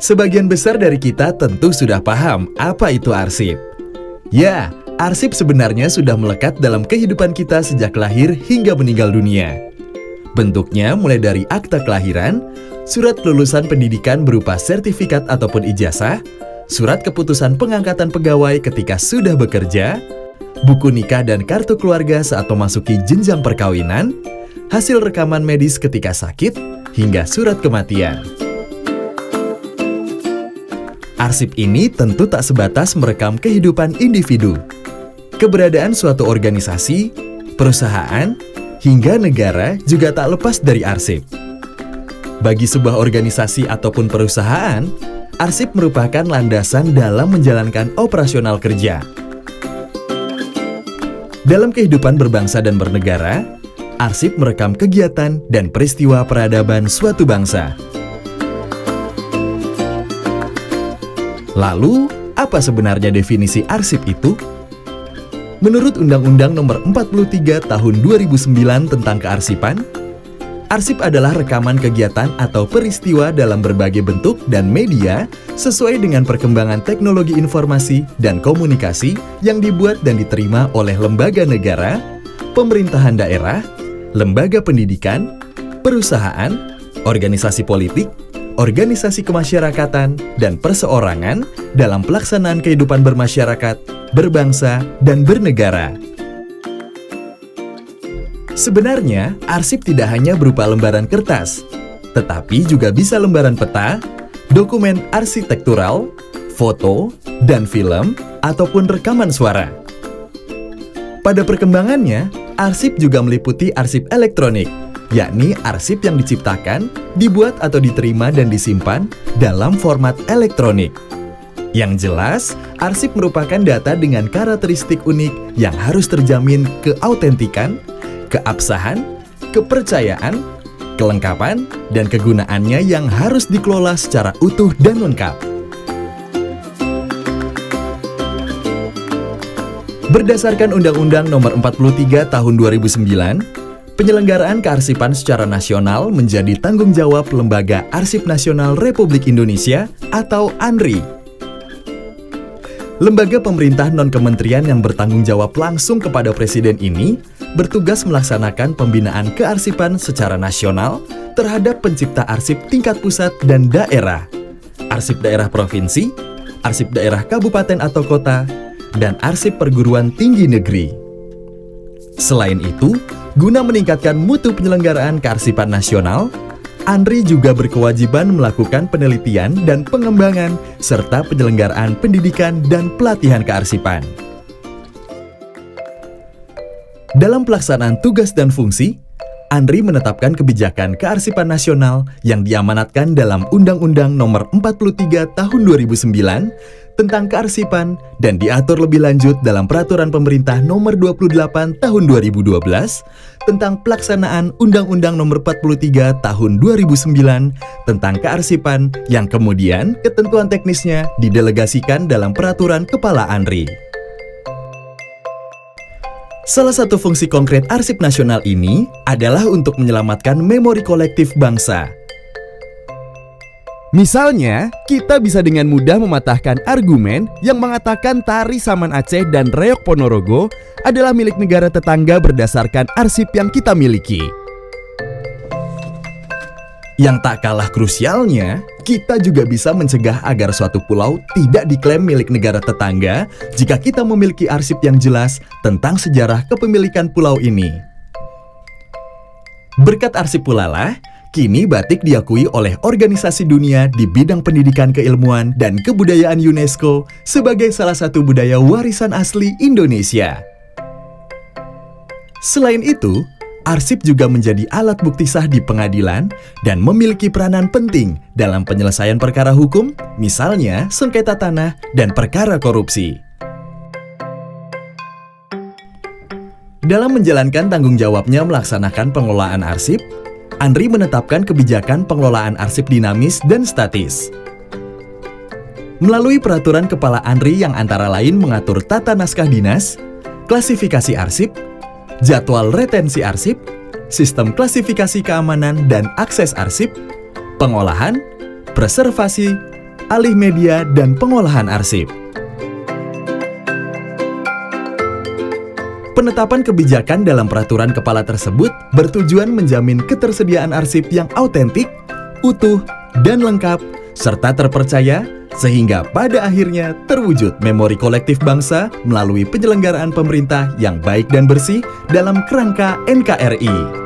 Sebagian besar dari kita tentu sudah paham apa itu arsip. Ya, arsip sebenarnya sudah melekat dalam kehidupan kita sejak lahir hingga meninggal dunia. Bentuknya mulai dari akta kelahiran, surat kelulusan pendidikan berupa sertifikat ataupun ijazah, surat keputusan pengangkatan pegawai ketika sudah bekerja, buku nikah dan kartu keluarga saat memasuki jenjang perkawinan, hasil rekaman medis ketika sakit, hingga surat kematian. Arsip ini tentu tak sebatas merekam kehidupan individu. Keberadaan suatu organisasi, perusahaan, hingga negara juga tak lepas dari arsip. Bagi sebuah organisasi ataupun perusahaan, arsip merupakan landasan dalam menjalankan operasional kerja. Dalam kehidupan berbangsa dan bernegara, arsip merekam kegiatan dan peristiwa peradaban suatu bangsa. Lalu, apa sebenarnya definisi arsip itu? Menurut Undang-Undang Nomor 43 Tahun 2009 tentang Kearsipan, arsip adalah rekaman kegiatan atau peristiwa dalam berbagai bentuk dan media sesuai dengan perkembangan teknologi informasi dan komunikasi yang dibuat dan diterima oleh lembaga negara, pemerintahan daerah, lembaga pendidikan, perusahaan, organisasi politik, organisasi kemasyarakatan, dan perseorangan dalam pelaksanaan kehidupan bermasyarakat, berbangsa, dan bernegara. Sebenarnya, arsip tidak hanya berupa lembaran kertas, tetapi juga bisa lembaran peta, dokumen arsitektural, foto, dan film, ataupun rekaman suara. Pada perkembangannya, arsip juga meliputi arsip elektronik, yakni arsip yang diciptakan, dibuat atau diterima dan disimpan dalam format elektronik. Yang jelas, arsip merupakan data dengan karakteristik unik yang harus terjamin keautentikan, keabsahan, kepercayaan, kelengkapan, dan kegunaannya yang harus dikelola secara utuh dan lengkap. Berdasarkan Undang-Undang Nomor 43 Tahun 2009, penyelenggaraan kearsipan secara nasional menjadi tanggung jawab Lembaga Arsip Nasional Republik Indonesia atau ANRI. Lembaga pemerintah non-kementerian yang bertanggung jawab langsung kepada Presiden ini bertugas melaksanakan pembinaan kearsipan secara nasional terhadap pencipta arsip tingkat pusat dan daerah, arsip daerah provinsi, arsip daerah kabupaten atau kota, dan arsip perguruan tinggi negeri. Selain itu, guna meningkatkan mutu penyelenggaraan kearsipan nasional, ANRI juga berkewajiban melakukan penelitian dan pengembangan serta penyelenggaraan pendidikan dan pelatihan kearsipan. Dalam pelaksanaan tugas dan fungsi, ANRI menetapkan kebijakan kearsipan nasional yang diamanatkan dalam Undang-Undang Nomor 43 Tahun 2009 tentang kearsipan dan diatur lebih lanjut dalam Peraturan Pemerintah Nomor 28 Tahun 2012 tentang pelaksanaan Undang-Undang Nomor 43 Tahun 2009 tentang kearsipan yang kemudian ketentuan teknisnya didelegasikan dalam Peraturan Kepala ANRI. Salah satu fungsi konkret arsip nasional ini adalah untuk menyelamatkan memori kolektif bangsa. Misalnya, kita bisa dengan mudah mematahkan argumen yang mengatakan Tari Saman Aceh dan Reok Ponorogo adalah milik negara tetangga berdasarkan arsip yang kita miliki. Yang tak kalah krusialnya, kita juga bisa mencegah agar suatu pulau tidak diklaim milik negara tetangga jika kita memiliki arsip yang jelas tentang sejarah kepemilikan pulau ini. Berkat arsip pula lah, kini batik diakui oleh organisasi dunia di bidang pendidikan keilmuan dan kebudayaan UNESCO sebagai salah satu budaya warisan asli Indonesia. Selain itu, arsip juga menjadi alat bukti sah di pengadilan dan memiliki peranan penting dalam penyelesaian perkara hukum, misalnya sengketa tanah dan perkara korupsi. Dalam menjalankan tanggung jawabnya melaksanakan pengelolaan arsip, ANRI menetapkan kebijakan pengelolaan arsip dinamis dan statis. Melalui peraturan Kepala ANRI yang antara lain mengatur tata naskah dinas, klasifikasi arsip, jadwal retensi arsip, sistem klasifikasi keamanan dan akses arsip, pengolahan, preservasi, alih media, dan pengolahan arsip. Penetapan kebijakan dalam peraturan kepala tersebut bertujuan menjamin ketersediaan arsip yang autentik, utuh, dan lengkap, serta terpercaya, sehingga pada akhirnya terwujud memori kolektif bangsa melalui penyelenggaraan pemerintah yang baik dan bersih dalam kerangka NKRI.